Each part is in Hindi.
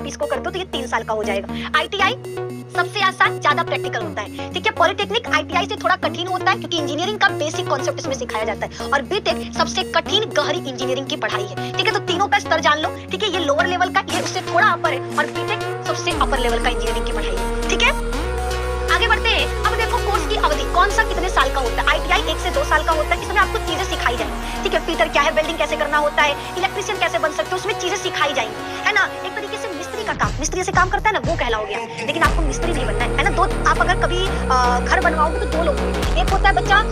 आप इसको करते हो तो ये 3 साल का हो जाएगा। आईटीआई सबसे आसान, ज्यादा प्रैक्टिकल होता है, ठीक है। पॉलिटेक्निक आईटीआई से थोड़ा कठिन होता है क्योंकि इंजीनियरिंग का बेसिक कॉन्सेप्ट इसमें सिखाया जाता है। और बीटेक सबसे कठिन गहरी इंजीनियरिंग की पढ़ाई है, ठीक है। तो तीनों का स्तर जान लो, ठीक है। ये लोअर लेवल का, ये उससे थोड़ा अपर है, और बीटेक सबसे अपर लेवल का इंजीनियरिंग की पढ़ाई है, ठीक है। आगे बढ़ते हैं। अब देखो कोर्स की अवधि कौन सा कितने साल का होता है। आईटीआई 1 से 2 साल का होता है। इसमें आपको चीजें सिखाई जाएंगी, ठीक है। फिटर क्या है, वेल्डिंग कैसे करना होता है, इलेक्ट्रिशियन कैसे बन सकते हो, उसमें चीजें सिखाई जाएंगी, है ना। एक तरीके से मिस्त्री का काम, मिस्त्री से काम करता है ना, वो कहलाओगे आप। लेकिन आपको मिस्त्री नहीं बनना है ना। दो, आप अगर कभी घर बनवाओगे तो 2 लोग होंगे। एक होता है बच्चा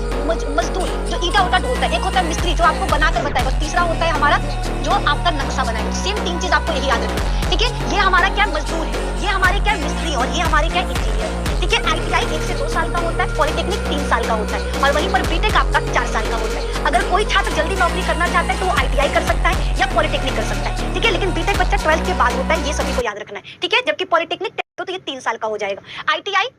मजदूर जो ईटा उटा ढोता है, एक होता है मिस्त्री जो आपको बनाकर बताएगा, तीसरा होता है हमारा जो आपका नक्शा बनाएगा। सेम 3 चीज आपको यही याद रखनी है, ठीक है। ये हमारा क्या मजदूर है, ये हमारे क्या मिस्त्री, और ये हमारे क्या इंजीनियर, ठीक है। आईटीआई 1 से 2 साल का होता है, पॉलिटेक्निक 3 साल का होता है, और वहीं पर बीटेक आपका 4 साल का होता है। अगर कोई छात्र जल्दी नौकरी करना चाहता है तो वो आईटीआई कर सकता है या पॉलिटेक्निक कर सकता है, ठीक है। लेकिन बीटेक बच्चा 12th के बाद होता है, ये सभी को याद रखना है, ठीक है। जबकि पॉलिटेक्निक तो ये 3 साल का हो जाएगा। आईटीआई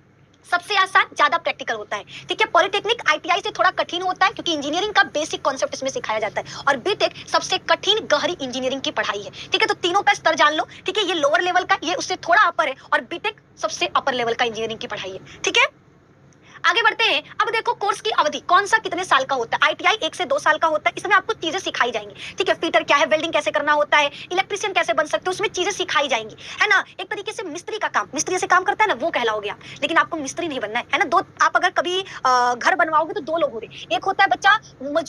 सबसे आसान, ज्यादा प्रैक्टिकल होता है, ठीक है। पॉलिटेक्निक आईटीआई से थोड़ा कठिन होता है क्योंकि इंजीनियरिंग का बेसिक कॉन्सेप्ट इसमें सिखाया जाता है। और बीटेक सबसे कठिन गहरी इंजीनियरिंग की पढ़ाई है, ठीक है। तो तीनों का स्तर जान लो, ठीक है। ये लोअर लेवल का, ये उससे थोड़ा अपर है, और बीटेक सबसे अपर लेवल का इंजीनियरिंग की पढ़ाई है, ठीक है। आगे बढ़ते हैं। अब देखो कोर्स की अवधि कौन सा कितने साल का होता है। आईटीआई 1 से 2 साल का होता है। इसमें आपको चीजें सिखाई जाएंगी, ठीक है। फिटर क्या है, वेल्डिंग कैसे करना होता है, इलेक्ट्रिशियन कैसे बन सकते हो, उसमें चीजें सिखाई जाएंगी, है ना। एक तरीके से मिस्त्री का काम, मिस्त्री से काम करता है ना, वो कहलाओगे आप। लेकिन आपको मिस्त्री नहीं बनना है ना। दो, आप अगर कभी घर बनवाओगे तो 2 लोग होंगे। एक होता है बच्चा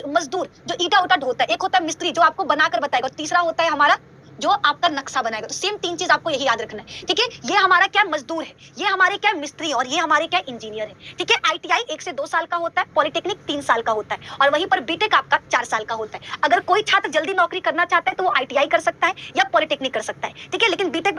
मजदूर जो ईटा उटा ढोता है, एक होता है मिस्त्री जो आपको बनाकर बताएगा, और तीसरा होता है हमारा जो आपका नक्शा बनाएगा। तो सेम 3 चीज आपको यही याद रखना है, ठीक है। ये हमारा क्या मजदूर है, ये हमारे क्या मिस्त्री, और ये हमारे क्या इंजीनियर है, ठीक है। आईटीआई 1 से 2 साल का होता है, पॉलिटेक्निक 3 साल का होता है, और वहीं पर बीटेक आपका 4 साल का होता है। अगर कोई छात्र जल्दी नौकरी करना चाहता है तो वो आईटीआई कर सकता है या पॉलिटेक्निक कर सकता है, ठीक है। लेकिन बीटेक